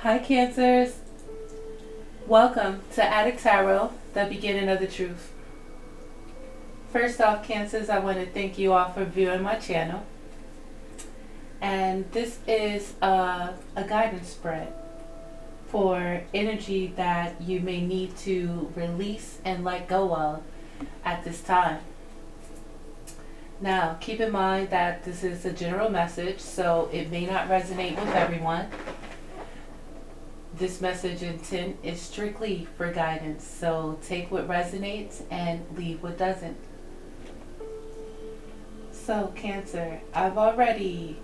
Hi Cancers, welcome to Adik Tarot, the beginning of the truth. First off, Cancers, I want to thank you all for viewing my channel. And this is a guidance spread for energy that you may need to release and let go of at this time. Now, keep in mind that this is a general message, so it may not resonate with everyone. This message intent is strictly for guidance, so take what resonates and leave what doesn't. So, Cancer, I've already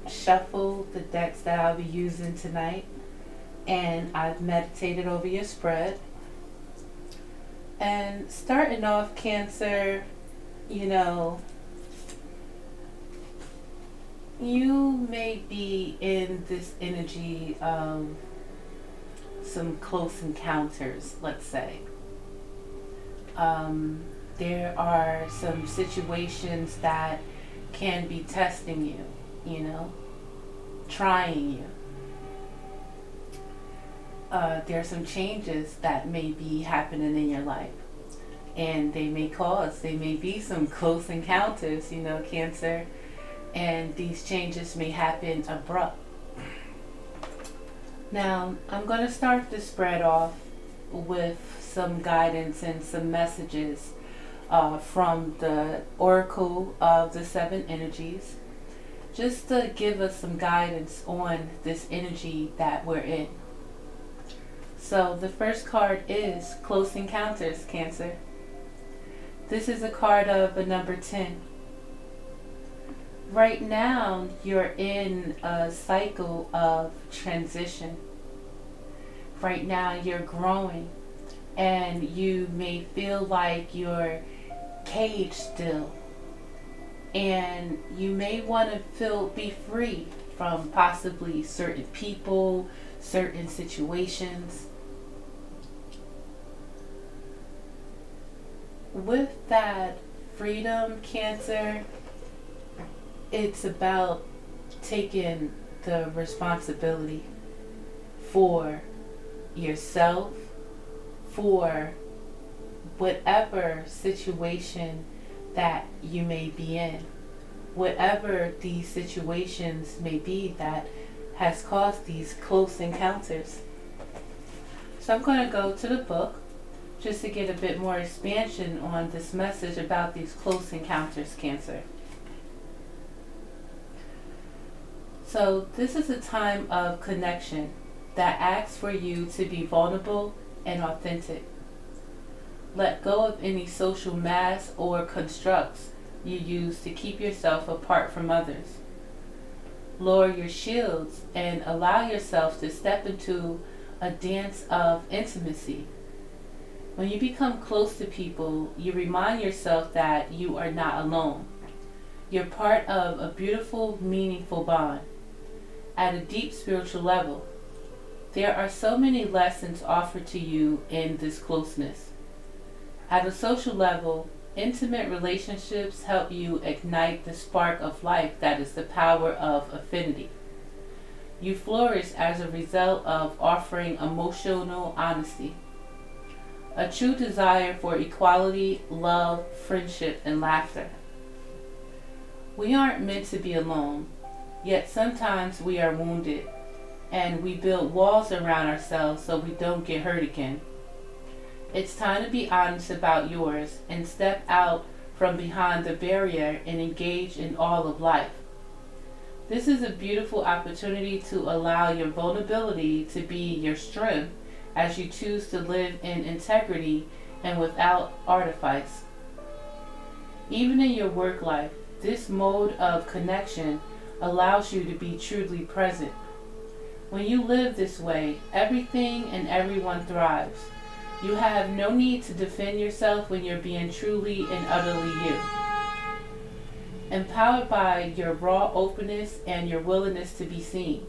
shuffled the decks that I'll be using tonight, and I've meditated over your spread. And starting off, Cancer, you may be in this energy of some close encounters, let's say. There are some situations that can be testing you, trying you. There are some changes that may be happening in your life, and they may be some close encounters, Cancer, and these changes may happen abrupt. Now, I'm going to start this spread off with some guidance and some messages from the Oracle of the Seven Energies, just to give us some guidance on this energy that we're in. So the first card is Close Encounters, Cancer. This is a card of a number 10. Right now, you're in a cycle of transition. Right now, you're growing, and you may feel like you're caged still, and you may want to be free from possibly certain people, certain situations. With that freedom, Cancer, it's about taking the responsibility for yourself, for whatever situation that you may be in, whatever these situations may be that has caused these close encounters. So I'm going to go to the book just to get a bit more expansion on this message about these close encounters, Cancer. So this is a time of connection that asks for you to be vulnerable and authentic. Let go of any social masks or constructs you use to keep yourself apart from others. Lower your shields and allow yourself to step into a dance of intimacy. When you become close to people, you remind yourself that you are not alone. You're part of a beautiful, meaningful bond. At a deep spiritual level, there are so many lessons offered to you in this closeness. At a social level, intimate relationships help you ignite the spark of life that is the power of affinity. You flourish as a result of offering emotional honesty, a true desire for equality, love, friendship, and laughter. We aren't meant to be alone, yet sometimes we are wounded, and we build walls around ourselves so we don't get hurt again. It's time to be honest about yours and step out from behind the barrier and engage in all of life. This is a beautiful opportunity to allow your vulnerability to be your strength as you choose to live in integrity and without artifice. Even in your work life, this mode of connection allows you to be truly present. When you live this way, everything and everyone thrives. You have no need to defend yourself when you're being truly and utterly you. Empowered by your raw openness and your willingness to be seen.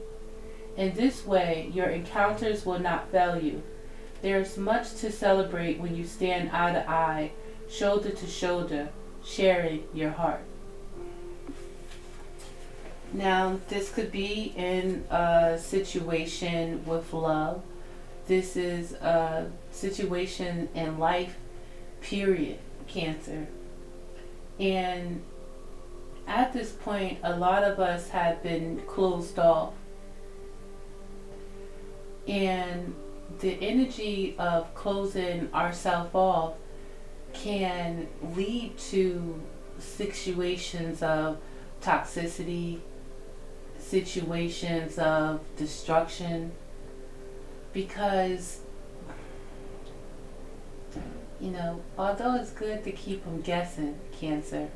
In this way, your encounters will not fail you. There's much to celebrate when you stand eye to eye, shoulder to shoulder, sharing your heart. Now, this could be in a situation with love. This is a situation in life, period, Cancer. And at this point, a lot of us have been closed off. And the energy of closing ourselves off can lead to situations of toxicity, situations of destruction, because, although it's good to keep them guessing, Cancer,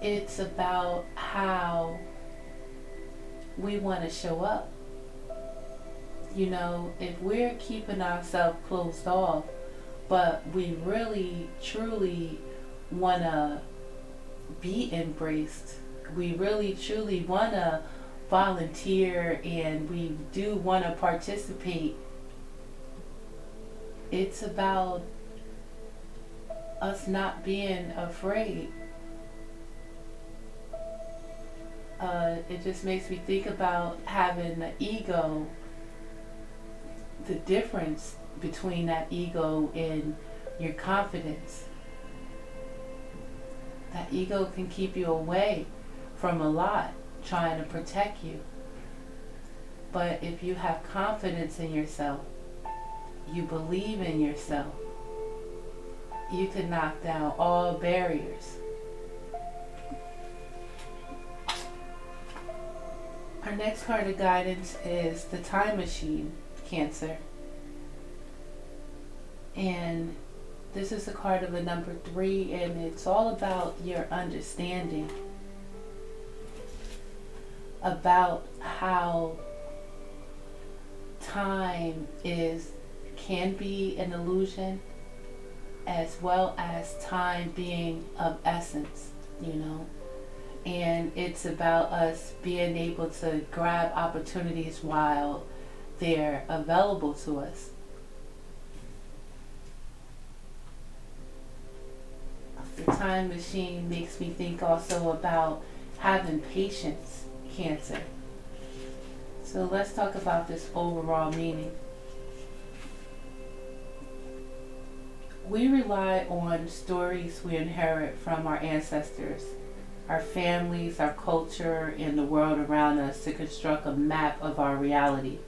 it's about how we want to show up. If we're keeping ourselves closed off, but we really, truly want to be embraced, we really, truly want to volunteer, and we do want to participate, it's about us not being afraid. It just makes me think about having the ego, the difference between that ego and your confidence. That ego can keep you away from a lot, trying to protect you. But if you have confidence in yourself, you believe in yourself, you can knock down all barriers. Our next card of guidance is the Time Machine, Cancer. And this is a card of the number 3, and it's all about your understanding about how time can be an illusion, as well as time being of essence, and it's about us being able to grab opportunities while they're available to us. The Time Machine makes me think also about having patience, Cancer. So let's talk about this overall meaning. We rely on stories we inherit from our ancestors, our families, our culture, and the world around us to construct a map of our reality.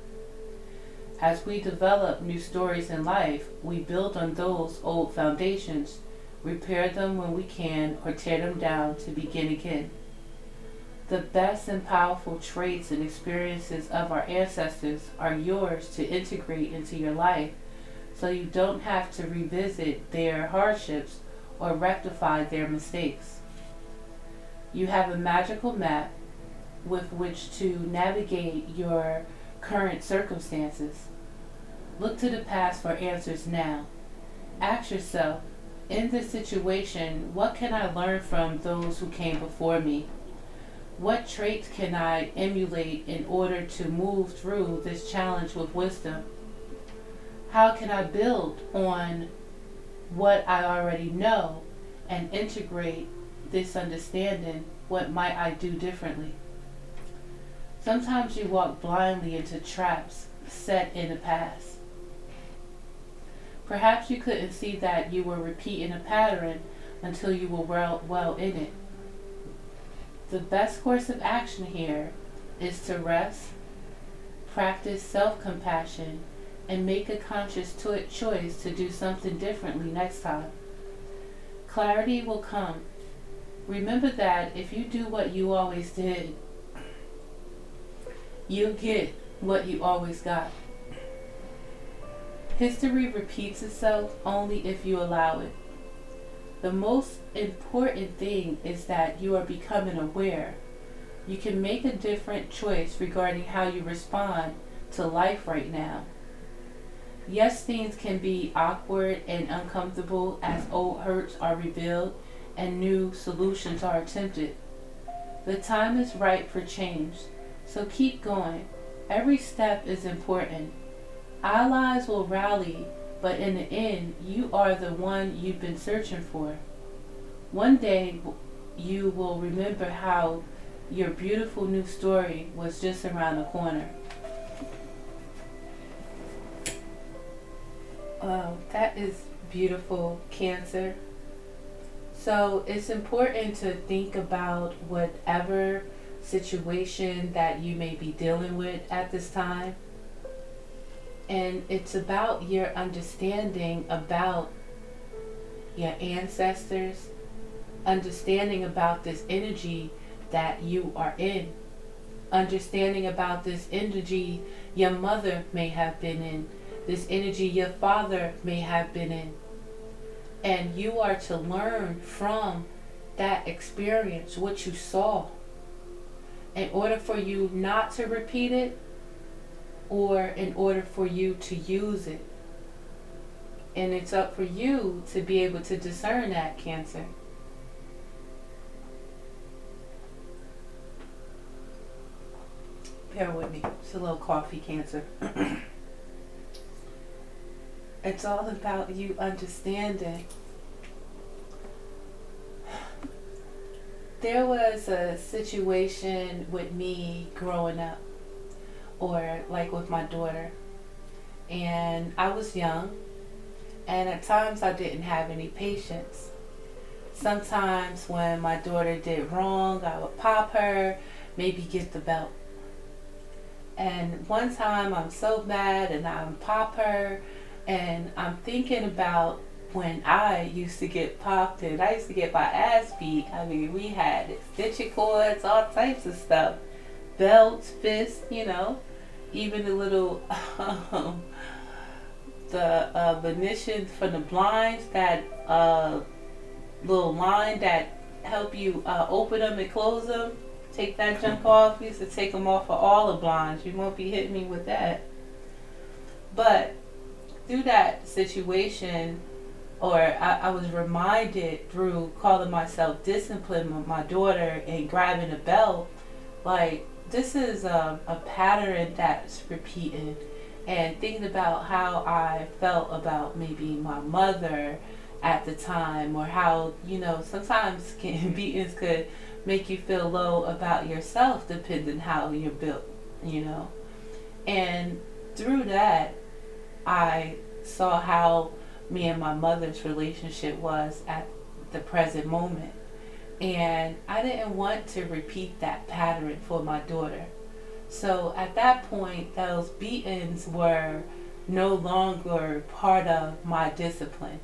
As we develop new stories in life, we build on those old foundations, repair them when we can, or tear them down to begin again. The best and powerful traits and experiences of our ancestors are yours to integrate into your life, so you don't have to revisit their hardships or rectify their mistakes. You have a magical map with which to navigate your current circumstances. Look to the past for answers now. Ask yourself, in this situation, what can I learn from those who came before me? What traits can I emulate in order to move through this challenge with wisdom? How can I build on what I already know and integrate this understanding? What might I do differently? Sometimes you walk blindly into traps set in the past. Perhaps you couldn't see that you were repeating a pattern until you were well in it. The best course of action here is to rest, practice self-compassion, and make a conscious choice to do something differently next time. Clarity will come. Remember that if you do what you always did, you'll get what you always got. History repeats itself only if you allow it. The most important thing is that you are becoming aware. You can make a different choice regarding how you respond to life right now. Yes, things can be awkward and uncomfortable as old hurts are revealed and new solutions are attempted. The time is right for change, so keep going. Every step is important. Allies will rally, but in the end, you are the one you've been searching for. One day you will remember how your beautiful new story was just around the corner. That is beautiful, Cancer. So it's important to think about whatever situation that you may be dealing with at this time. And it's about your understanding about your ancestors, understanding about this energy that you are in, understanding about this energy your mother may have been in, this energy your father may have been in. And you are to learn from that experience what you saw in order for you not to repeat it, or in order for you to use it. And it's up for you to be able to discern that, Cancer. Bear with me. It's a little coffee, Cancer. It's all about you understanding. There was a situation with me growing up, or like with my daughter, and I was young, and at times I didn't have any patience. Sometimes when my daughter did wrong, I would pop her, maybe get the belt. And one time I'm so mad and I pop her, and I'm thinking about when I used to get popped, and I used to get my ass beat. I mean, we had extension cords, all types of stuff, belts, fists, even the little the Venetian for the blinds, that little line that help you open them and close them. Take that junk off. We used to take them off of all the blinds. You won't be hitting me with that. But through that situation, or I was reminded through calling myself disciplined with my daughter and grabbing a belt, like, this is a pattern that's repeating. And thinking about how I felt about maybe my mother at the time, or how, sometimes beatings could make you feel low about yourself depending how you're built, And through that, I saw how me and my mother's relationship was at the present moment. And I didn't want to repeat that pattern for my daughter. So at that point, those beatings were no longer part of my discipline.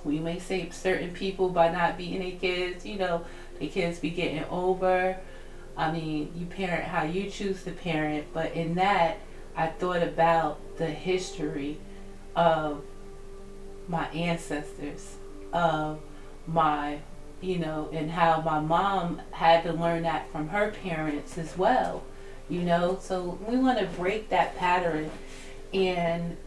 We may say certain people by not beating their kids, the kids be getting over. I mean, you parent how you choose to parent, but in that, I thought about the history of my ancestors, of my, and how my mom had to learn that from her parents as well, So we want to break that pattern, and,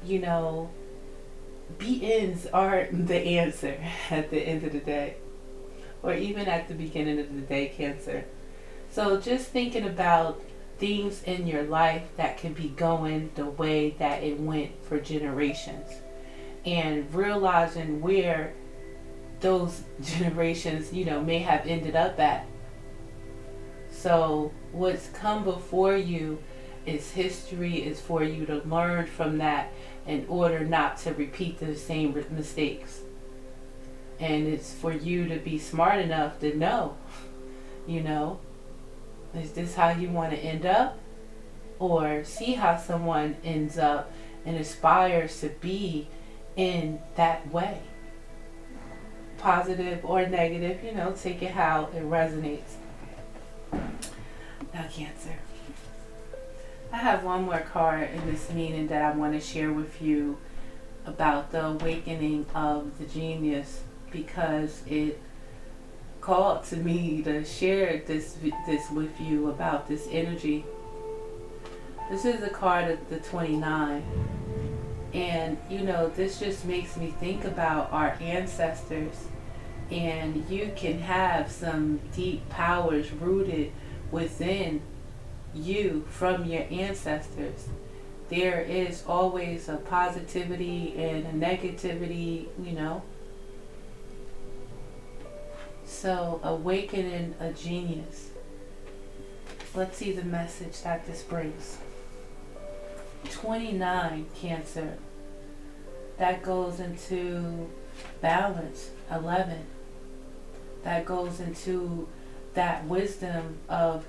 beatings aren't the answer at the end of the day, or even at the beginning of the day, Cancer. So just thinking about things in your life that can be going the way that it went for generations, and realizing where those generations, may have ended up at. So what's come before you is history, is for you to learn from that in order not to repeat the same mistakes. And it's for you to be smart enough to know, is this how you want to end up? Or see how someone ends up and aspires to be in that way. Positive or negative, take it how it resonates. Now, Cancer. I have one more card in this meeting that I want to share with you about the awakening of the genius, because it called to me to share this with you about this energy. This is a card of the 29. And, this just makes me think about our ancestors. And you can have some deep powers rooted within you from your ancestors. There is always a positivity and a negativity, So, awakening a genius. Let's see the message that this brings. 29, Cancer. That goes into balance. 11. That goes into that wisdom of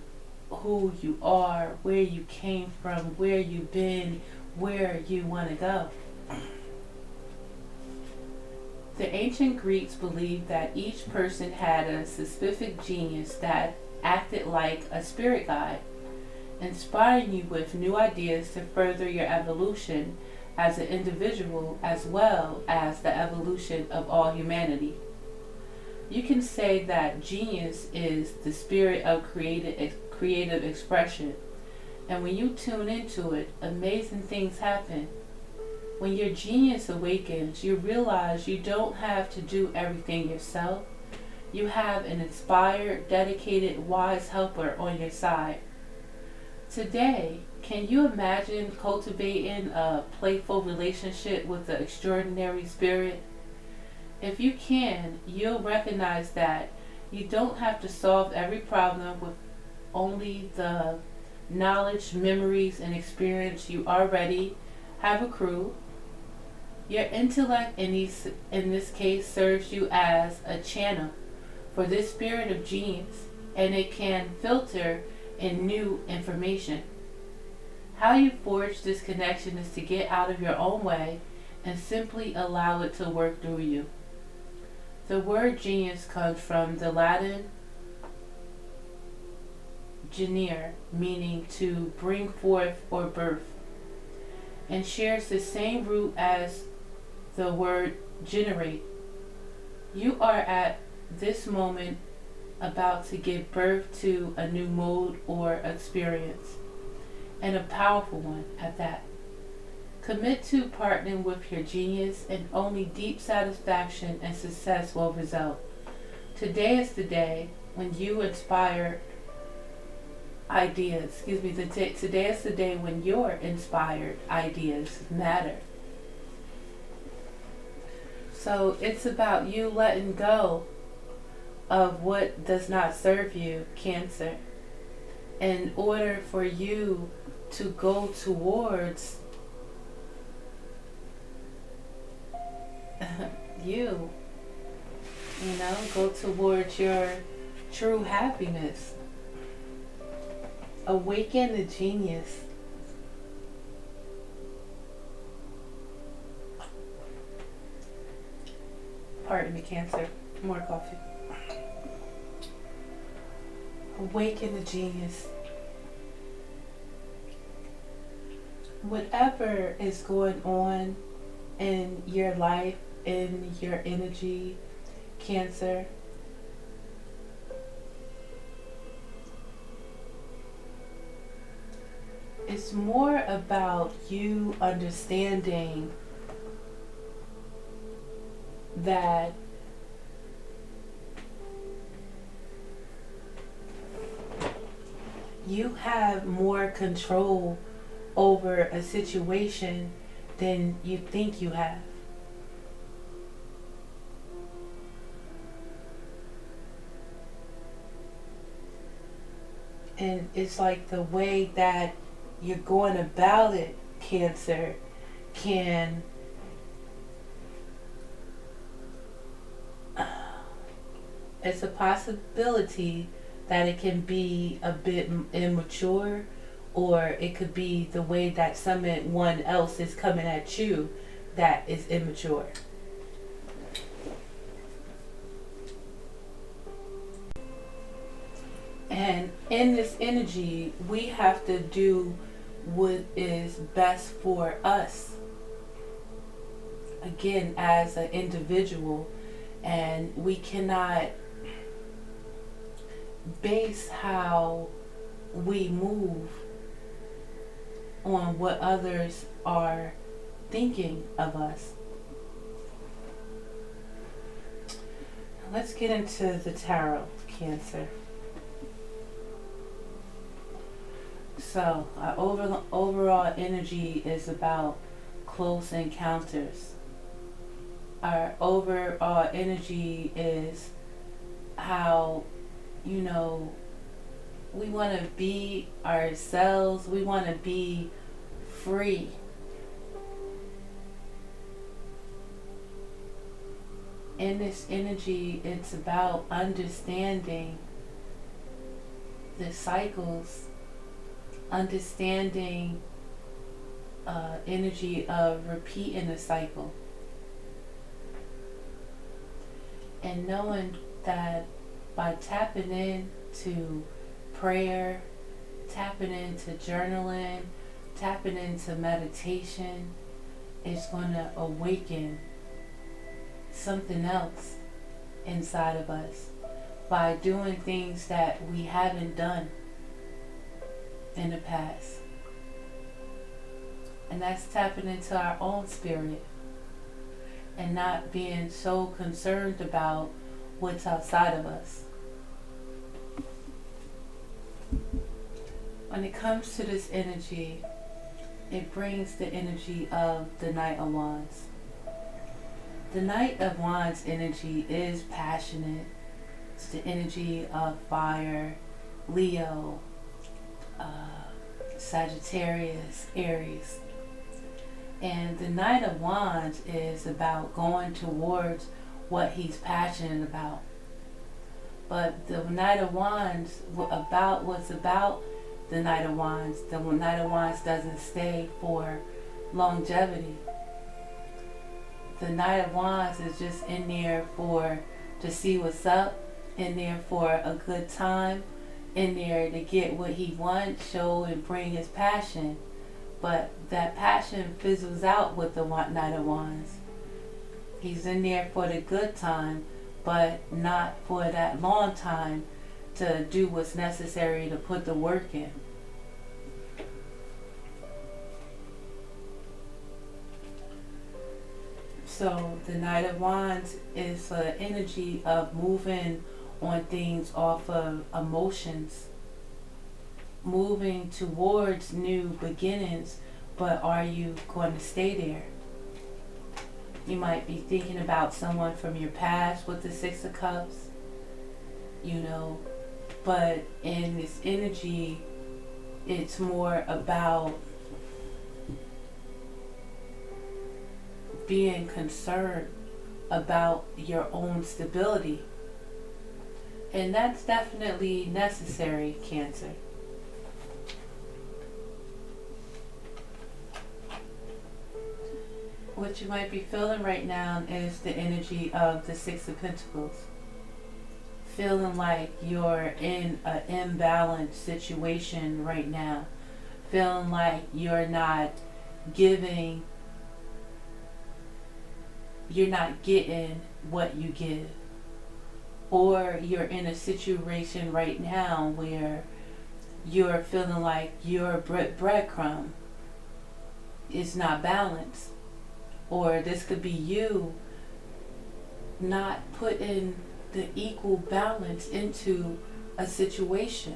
who you are, where you came from, where you've been, where you want to go. The ancient Greeks believed that each person had a specific genius that acted like a spirit guide, inspiring you with new ideas to further your evolution as an individual as well as the evolution of all humanity. You can say that genius is the spirit of creative expression, and when you tune into it, amazing things happen. When your genius awakens, you realize you don't have to do everything yourself. You have an inspired, dedicated, wise helper on your side. Today, can you imagine cultivating a playful relationship with the extraordinary spirit? If you can, you'll recognize that you don't have to solve every problem with only the knowledge, memories, and experience you already have accrued. Your intellect in this case serves you as a channel for this spirit of genius, and it can filter in new information. How you forge this connection is to get out of your own way and simply allow it to work through you. The word genius comes from the Latin genere, meaning to bring forth or birth, and shares the same root as the word generate. You are at this moment about to give birth to a new mode or experience, and a powerful one at that. Commit to partnering with your genius, and only deep satisfaction and success will result. Today is the day when you inspire ideas. Today is the day when your inspired ideas matter. So it's about you letting go of what does not serve you, Cancer, in order for you to go towards go towards your true happiness. Awaken the genius. Pardon me, Cancer. More coffee. Awaken the genius. Whatever is going on in your life, in your energy, Cancer, it's more about you understanding that you have more control over a situation than you think you have. And it's like the way that you're going about it, Cancer, can it's a possibility that it can be a bit immature, or it could be the way that someone else is coming at you that is immature. And in this energy, we have to do what is best for us. Again, as an individual, and we cannot base how we move on what others are thinking of us. Let's get into the tarot, Cancer. So, our overall energy is about close encounters. Our overall energy is how, you know, we want to be ourselves, we want to be free. In this energy, it's about understanding the cycles, understanding energy of repeating the cycle, and knowing that by tapping into prayer, tapping into journaling, tapping into meditation, it's going to awaken something else inside of us by doing things that we haven't done in the past. And that's tapping into our own spirit and not being so concerned about what's outside of us. When it comes to this energy, it brings the energy of the Knight of Wands. The Knight of Wands energy is passionate. It's the energy of fire, Leo, Sagittarius, Aries. And the Knight of Wands is about going towards what he's passionate about. But the Knight of Wands, what's about the Knight of Wands, the Knight of Wands doesn't stay for longevity. The Knight of Wands is just in there to see what's up, in there for a good time, in there to get what he wants, show and bring his passion. But that passion fizzles out with the Knight of Wands. He's in there for the good time, but not for that long time to do what's necessary to put the work in. So the Knight of Wands is an energy of moving on things off of emotions, moving towards new beginnings, but are you going to stay there? You might be thinking about someone from your past with the Six of Cups, but in this energy, it's more about being concerned about your own stability. And that's definitely necessary, Cancer. What you might be feeling right now is the energy of the Six of Pentacles. Feeling like you're in an imbalanced situation right now. Feeling like you're not getting what you give. Or you're in a situation right now where you're feeling like your breadcrumb is not balanced. Or this could be you not putting the equal balance into a situation.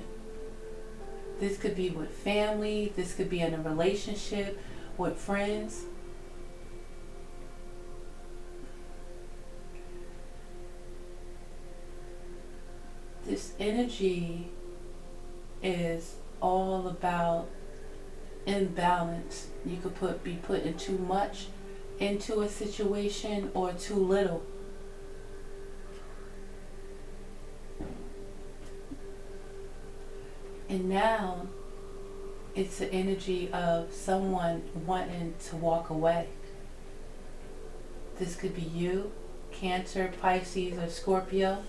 This could be with family, this could be in a relationship, with friends. This energy is all about imbalance. You could be putting too much into a situation or too little. And now it's the energy of someone wanting to walk away. This could be you, Cancer, Pisces, or Scorpio.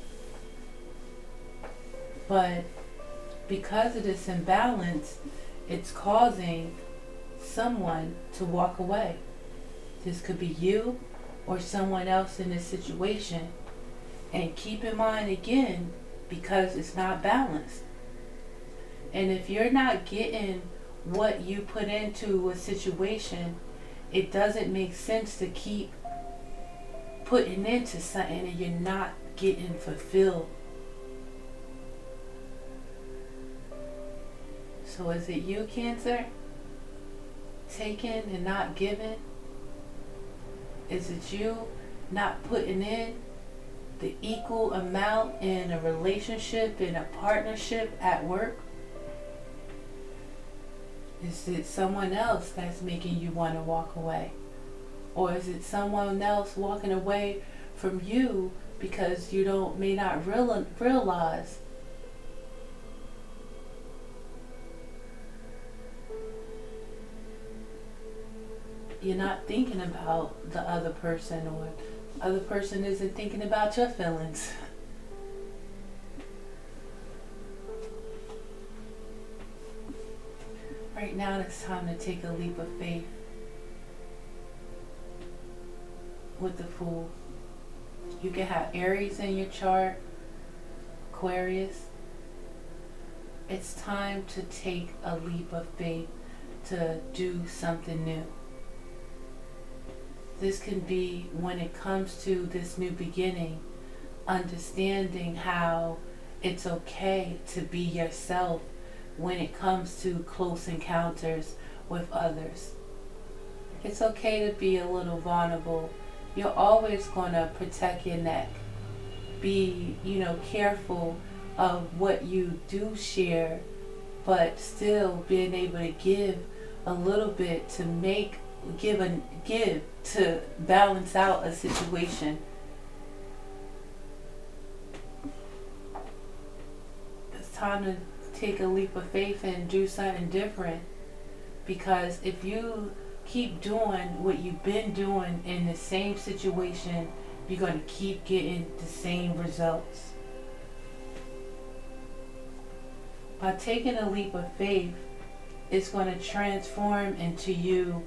But because of this imbalance, it's causing someone to walk away. This could be you or someone else in this situation. And keep in mind again, because it's not balanced. And if you're not getting what you put into a situation, it doesn't make sense to keep putting into something and you're not getting fulfilled. So is it you, Cancer? Taking and not giving? Is it you not putting in the equal amount in a relationship, in a partnership, at work? Is it someone else that's making you want to walk away? Or is it someone else walking away from you because you may not realize you're not thinking about the other person, or the other person isn't thinking about your feelings? Right now it's time to take a leap of faith with the Fool. You can have Aries in your chart, Aquarius. It's time to take a leap of faith to do something new. This can be, when it comes to this new beginning, understanding how it's okay to be yourself when it comes to close encounters with others. It's okay to be a little vulnerable. You're always going to protect your neck. Be, careful of what you do share, but still being able to give a little bit to give to balance out a situation. It's time to take a leap of faith and do something different, because if you keep doing what you've been doing in the same situation, you're going to keep getting the same results. By taking a leap of faith, it's going to transform into you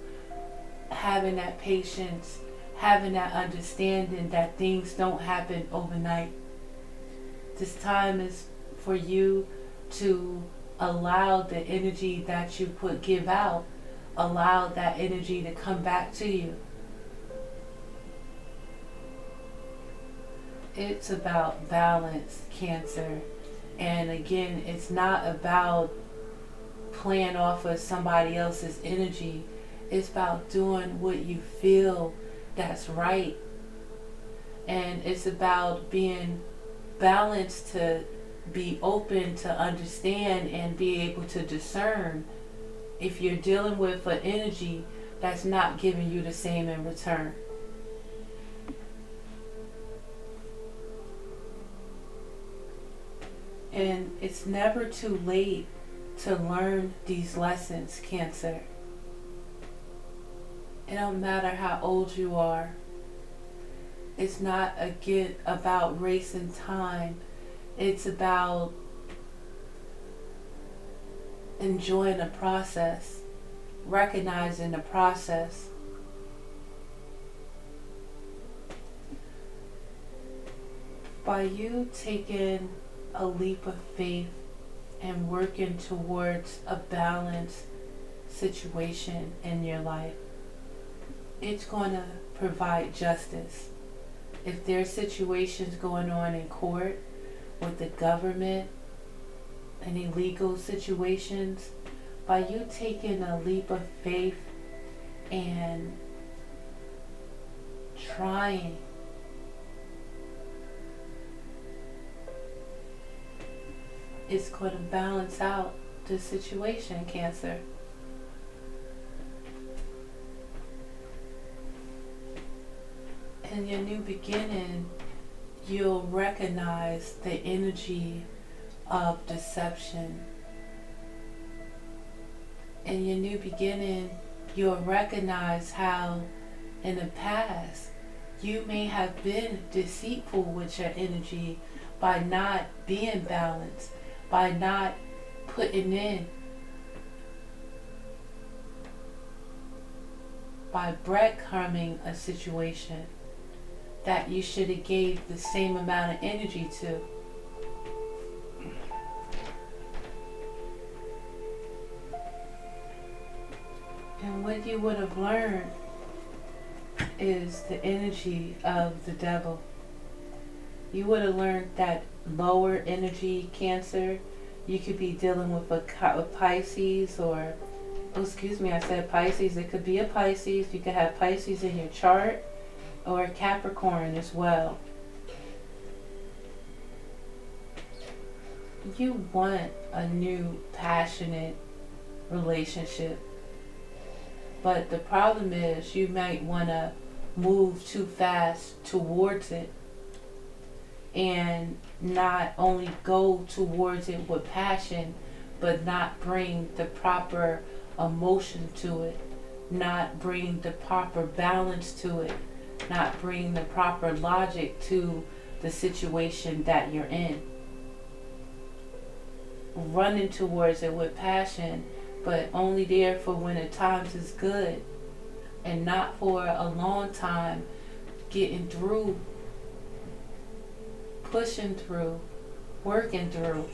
having that patience, having that understanding that things don't happen overnight. This time is for you to allow the energy that you give out, allow that energy to come back to you. It's about balance, Cancer. And again, it's not about playing off of somebody else's energy. It's about doing what you feel that's right. And it's about being balanced, to be open to understand and be able to discern if you're dealing with an energy that's not giving you the same in return. And it's never too late to learn these lessons, Cancer. It don't matter how old you are. It's not again about racing time. It's about enjoying the process, recognizing the process. By you taking a leap of faith and working towards a balanced situation in your life, it's going to provide justice. If there's situations going on in court with the government, any legal situations, by you taking a leap of faith and trying, it's going to balance out the situation, Cancer. In your new beginning, you'll recognize the energy of deception. In your new beginning, you'll recognize how in the past you may have been deceitful with your energy by not being balanced, by not putting in, by breadcrumbing a situation that you should have gave the same amount of energy to. And what you would have learned is the energy of the devil. You would have learned that lower energy, Cancer, you could be dealing with a Pisces, or, oh, excuse me, I said Pisces. It could be a Pisces. You could have Pisces in your chart, or a Capricorn as well. you want a new passionate relationship, but the problem is you might want to move too fast towards it and not only go towards it with passion, but not bring the proper emotion to it, not bring the proper balance to it, not bring the proper logic to the situation that you're in. Running towards it with passion, but only there for when the times is good, and not for a long time, getting through, pushing through, working through.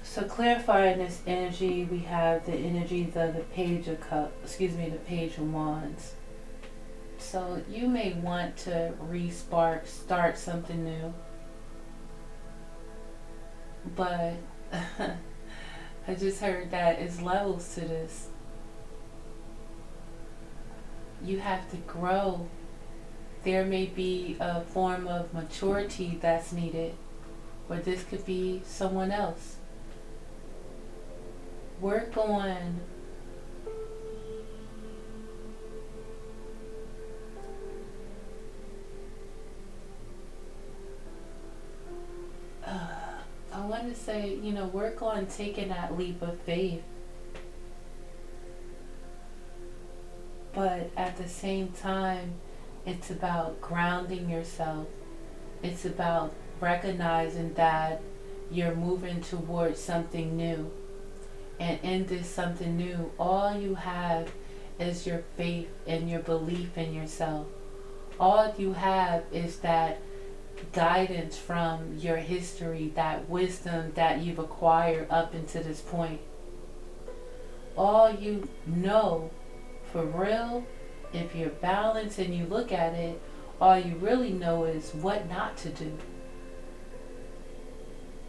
So clarifying this energy, we have the energies of the Page of Cups, the Page of Wands. So you may want to start something new. But I just heard that it's levels to this. You have to grow. There may be a form of maturity that's needed, or this could be someone else. Work on I want to say, work on taking that leap of faith. But at the same time, it's about grounding yourself. It's about recognizing that you're moving towards something new. And in this something new, all you have is your faith and your belief in yourself. All you have is that guidance from your history, that wisdom that you've acquired up until this point. All you know, for real, if you're balanced and you look at it, all you really know is what not to do.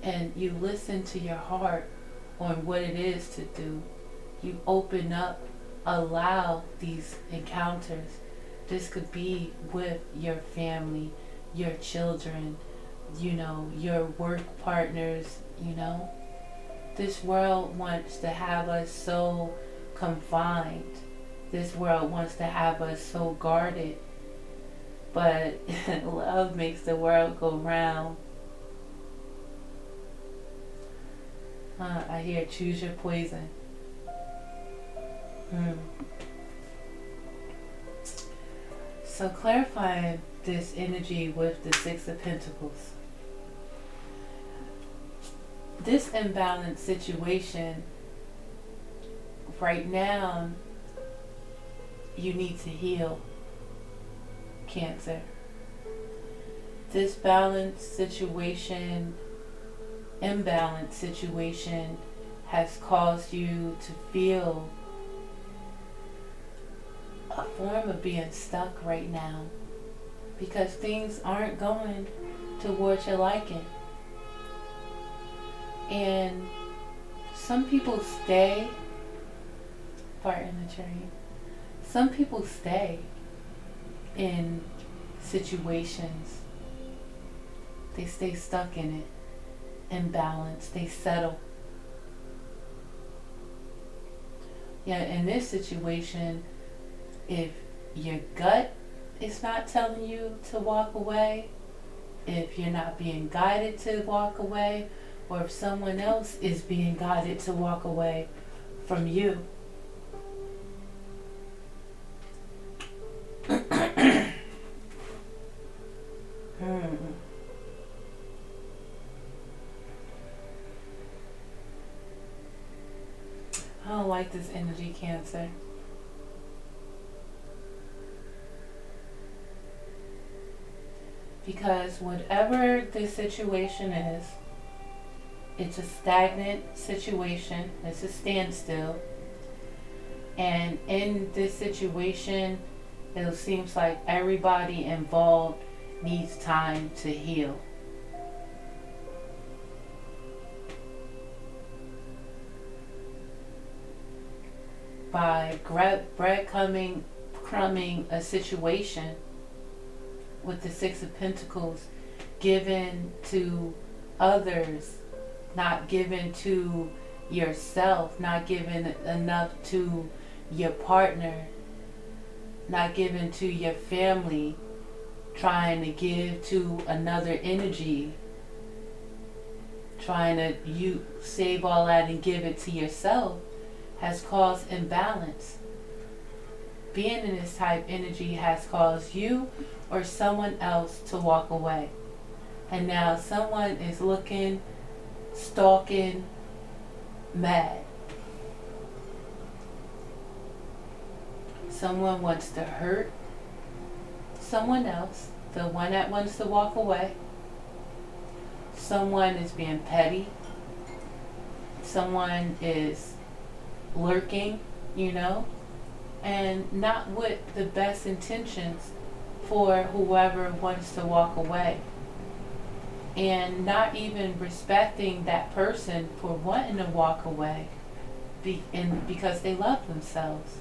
And you listen to your heart on what it is to do. You open up, allow these encounters. This could be with your family, your children, your work partners, This world wants to have us so confined. This world wants to have us so guarded. But love makes the world go round. I hear choose your poison. So clarifying this energy with the Six of Pentacles. This imbalanced situation, right now, you need to heal, Cancer. This imbalanced situation has caused you to feel a form of being stuck right now because things aren't going towards your liking. And some people stay, pardon the train, some people stay in situations. They stay stuck in it, imbalanced, they settle. Yeah, in this situation, if your gut is not telling you to walk away, if you're not being guided to walk away, or if someone else is being guided to walk away from you, I don't like this energy, Cancer. Because whatever this situation is, it's a stagnant situation, it's a standstill. And in this situation, it seems like everybody involved needs time to heal. By breadcrumbing a situation, with the Six of Pentacles, given to others, not given to yourself, not given enough to your partner, not given to your family, trying to give to another energy, trying to you save all that and give it to yourself, has caused imbalance. Being in this type energy has caused you or someone else to walk away. And now someone is looking, stalking, mad. Someone wants to hurt someone else, the one that wants to walk away. Someone is being petty. Someone is lurking, and not with the best intentions for whoever wants to walk away. And not even respecting that person for wanting to walk away because they love themselves.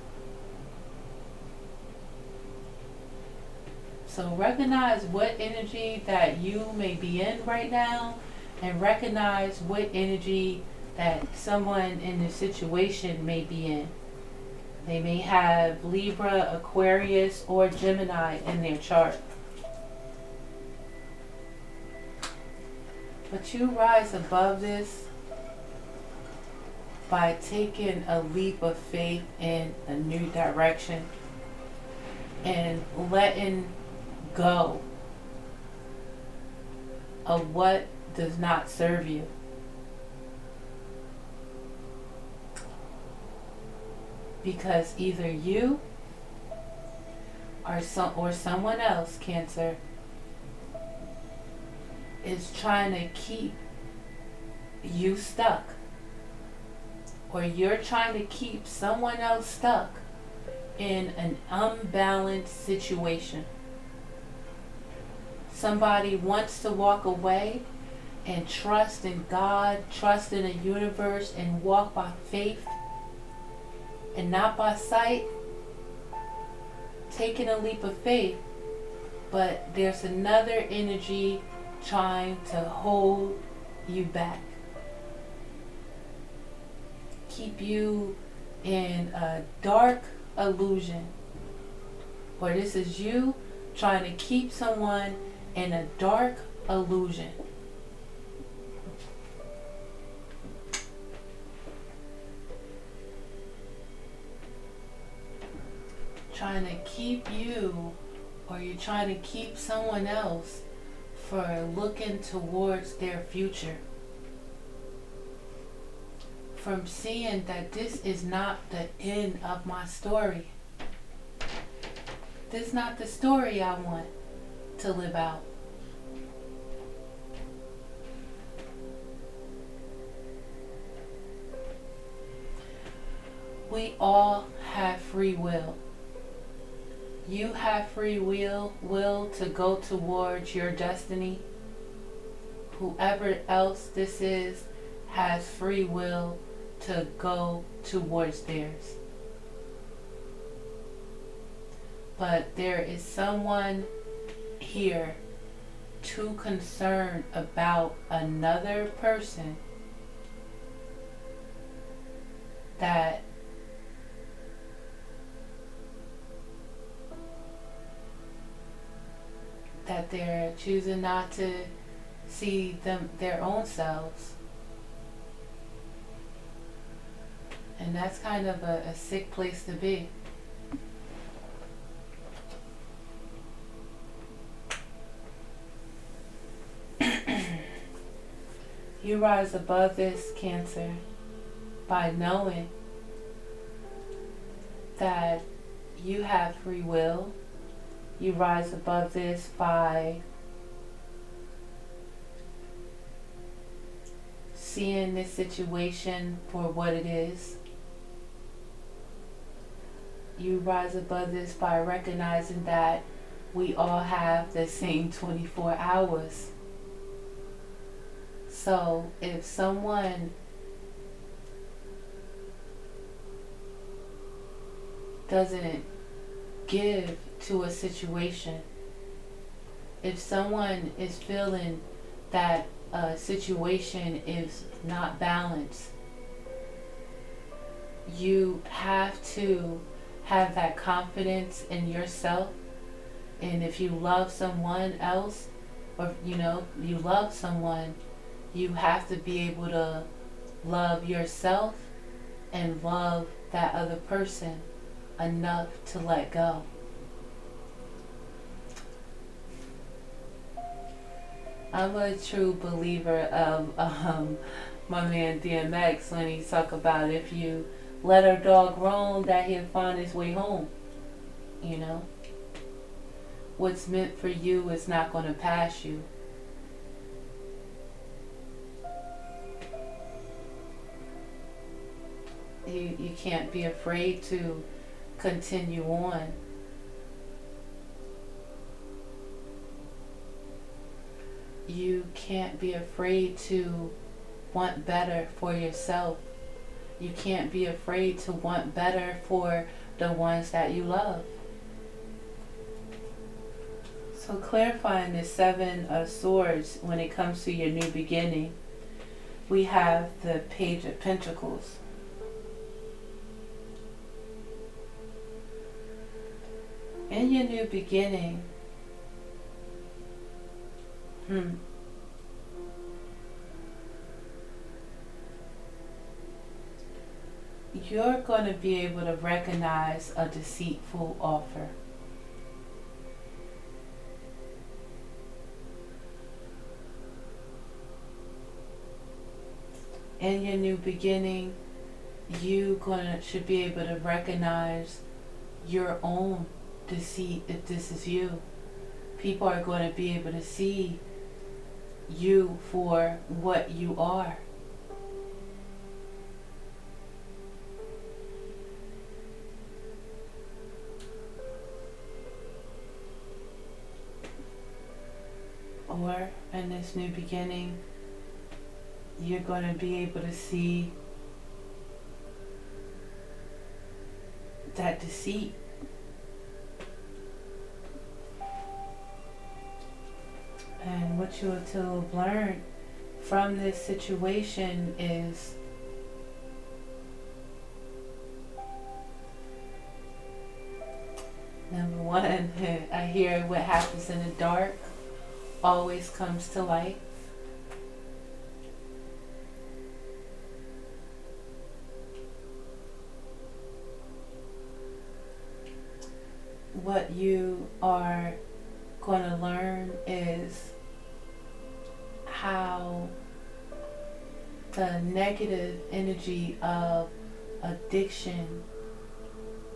So recognize what energy that you may be in right now, and recognize what energy that someone in this situation may be in. They may have Libra, Aquarius, or Gemini in their chart. But you rise above this by taking a leap of faith in a new direction and letting go of what does not serve you. Because either you or someone else, Cancer, is trying to keep you stuck, or you're trying to keep someone else stuck in an unbalanced situation. Somebody wants to walk away and trust in God, trust in the universe, and walk by faith and not by sight, taking a leap of faith. But there's another energy trying to hold you back, keep you in a dark illusion, or this is you trying to keep someone in a dark illusion. Trying to keep you, or you're trying to keep someone else for looking towards their future, from seeing that this is not the end of my story. This is not the story I want to live out. We all have free will. You have free will to go towards your destiny. Whoever else this is has free will to go towards theirs. But there is someone here too concerned about another person that they're choosing not to see their own selves. And that's kind of a sick place to be. You rise above this, Cancer, by knowing that you have free will. You rise above this by seeing this situation for what it is. You rise above this by recognizing that we all have the same 24 hours. So if someone doesn't give to a situation, If someone is feeling that a situation is not balanced, you have to have that confidence in yourself. And if you love someone else, or you love someone, you have to be able to love yourself and love that other person enough to let go. I'm a true believer of my man DMX when he talk about if you let a dog roam, that he'll find his way home. You know, what's meant for you is not going to pass you. You can't be afraid to continue on. You can't be afraid to want better for yourself. You can't be afraid to want better for the ones that you love. So clarifying the Seven of Swords when it comes to your new beginning, we have the Page of Pentacles. In your new beginning, you're going to be able to recognize a deceitful offer. In your new beginning, you should be able to recognize your own deceit if this is you. People are going to be able to see you for what you are. Or in this new beginning, you're going to be able to see that deceit. And what you have to learn from this situation is number one, I hear what happens in the dark always comes to light. What you are going to learn is how the negative energy of addiction,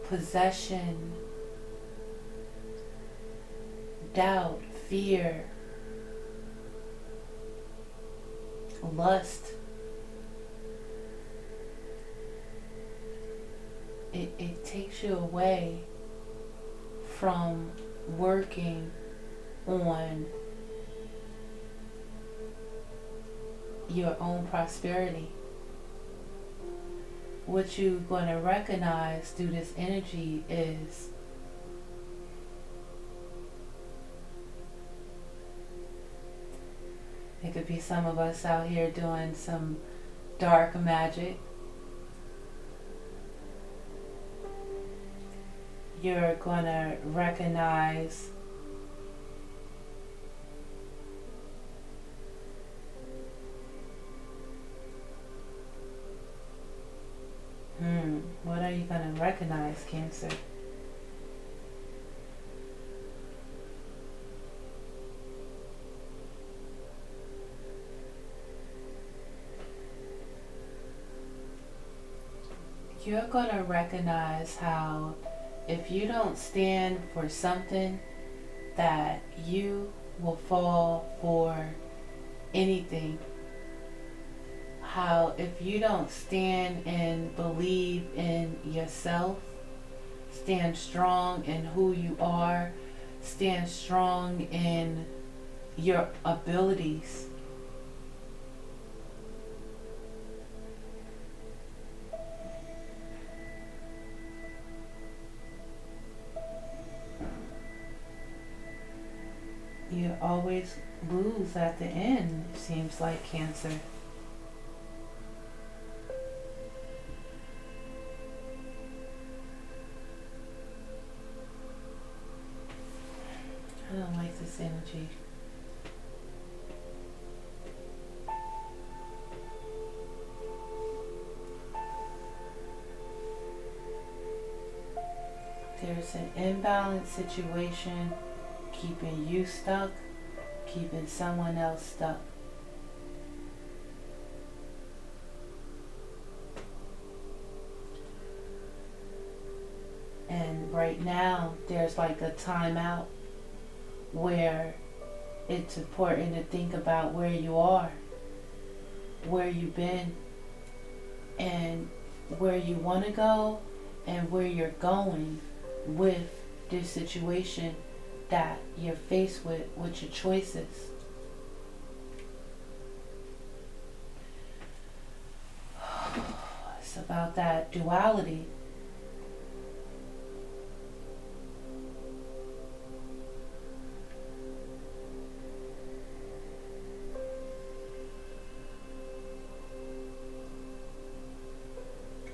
possession, doubt, fear, lust, it takes you away from working on your own prosperity. What you're going to recognize through this energy is it could be some of us out here doing some dark magic. You're going to recognize what are you going to recognize, Cancer? You're going to recognize how if you don't stand for something, that you will fall for anything. How if you don't stand and believe in yourself, stand strong in who you are, stand strong in your abilities, you You always lose at the end, it seems like, Cancer. I don't like this energy. There's an imbalanced situation keeping you stuck, keeping someone else stuck. And right now, there's like a timeout where it's important to think about where you are, where you've been, and where you want to go, and where you're going with this situation that you're faced with your choices. It's about that duality.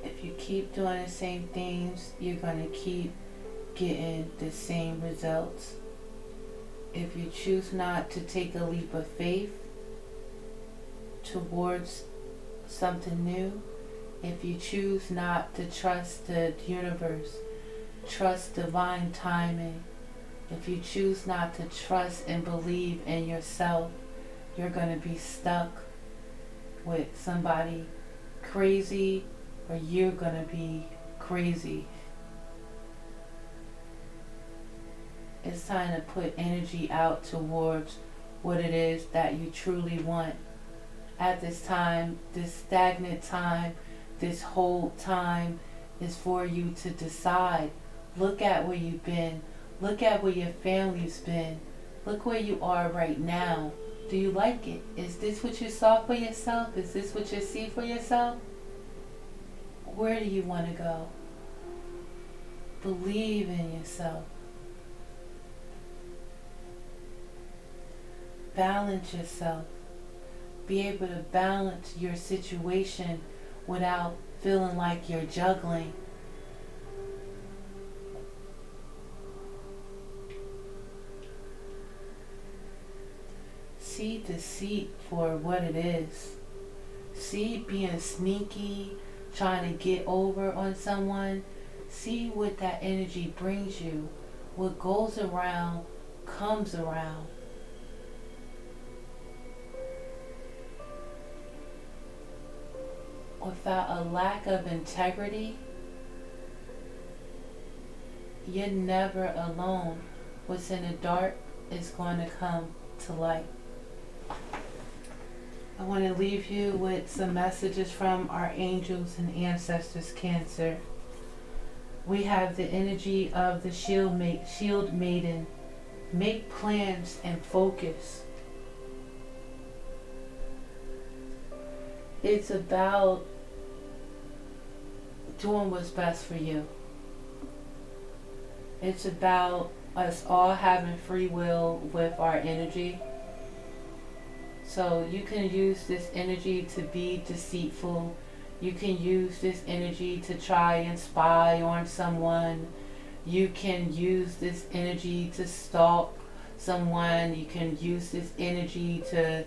If you keep doing the same things, you're going to keep getting the same results. If you choose not to take a leap of faith towards something new, if you choose not to trust the universe, trust divine timing, if you choose not to trust and believe in yourself, you're going to be stuck with somebody crazy, or you're going to be crazy. It's time to put energy out towards what it is that you truly want. At this time, this stagnant time, this whole time is for you to decide. Look at where you've been. Look at where your family's been. Look where you are right now. Do you like it? Is this what you saw for yourself? Is this what you see for yourself? Where do you want to go? Believe in yourself. Balance yourself. Be able to balance your situation without feeling like you're juggling. See deceit for what it is. See being sneaky, trying to get over on someone. See what that energy brings you. What goes around comes around. Without a lack of integrity, you're never alone. What's in the dark is going to come to light. I want to leave you with some messages from our angels and ancestors, Cancer. We have the energy of the shield maiden. Make plans and focus. It's about doing what's best for you. It's about us all having free will with our energy. So you can use this energy to be deceitful. You can use this energy to try and spy on someone. You can use this energy to stalk someone. You can use this energy to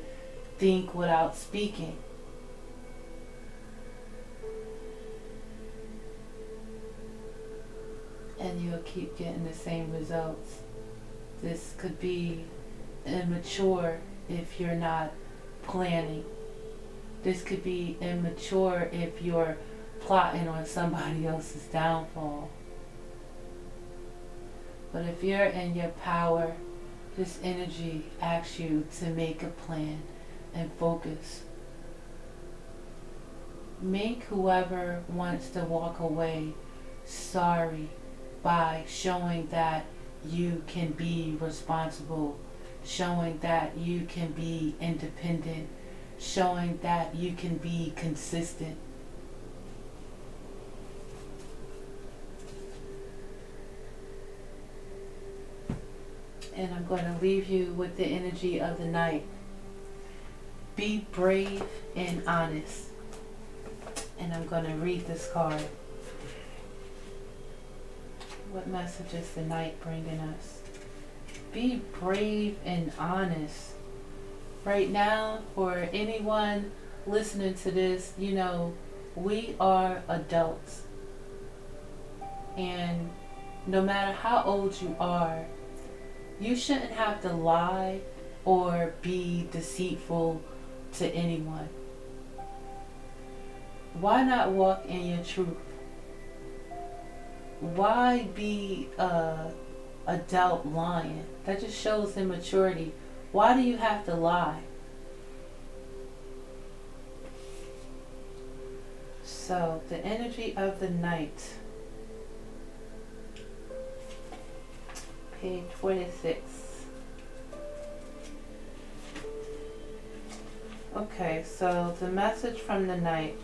think without speaking. And you'll keep getting the same results. This could be immature if you're not planning. This could be immature if you're plotting on somebody else's downfall. But if you're in your power, this energy asks you to make a plan and focus. Make whoever wants to walk away sorry by showing that you can be responsible, showing that you can be independent, showing that you can be consistent. And I'm going to leave you with the energy of the night. Be brave and honest. And I'm going to read this card. What message is the night bringing us? Be brave and honest. Right now, for anyone listening to this, you know, we are adults. And no matter how old you are, you shouldn't have to lie or be deceitful to anyone. Why not walk in your truth? Why be adult lying? That just shows immaturity. Why do you have to lie? So, the energy of the night. Page 46. Okay, so the message from the night.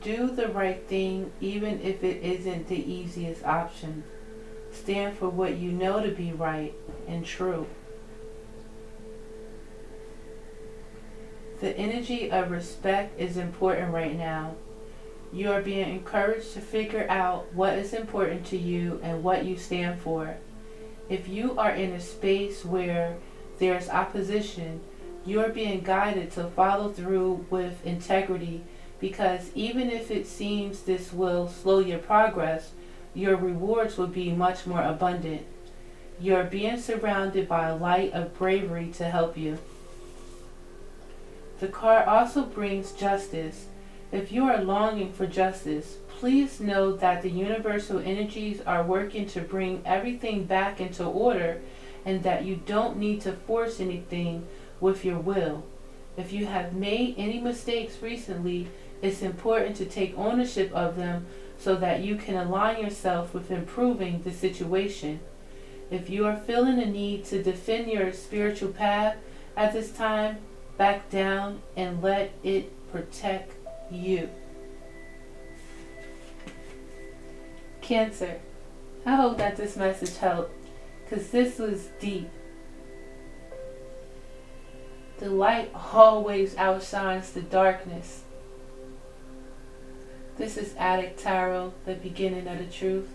Do the right thing even if it isn't the easiest option. Stand for what you know to be right and true. The energy of respect is important right now. You are being encouraged to figure out what is important to you and what you stand for. If you are in a space where there's opposition, you are being guided to follow through with integrity, because even if it seems this will slow your progress, your rewards will be much more abundant. You are being surrounded by a light of bravery to help you. The card also brings justice. If you are longing for justice, please know that the universal energies are working to bring everything back into order, and that you don't need to force anything with your will. If you have made any mistakes recently, it's important to take ownership of them so that you can align yourself with improving the situation. If you are feeling a need to defend your spiritual path at this time, back down and let it protect you. Cancer, I hope that this message helped, because this was deep. The light always outshines the darkness. This is Adik Tarot, the beginning of the truth.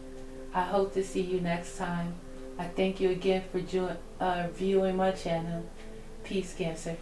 I hope to see you next time. I thank you again for viewing my channel. Peace, Cancer.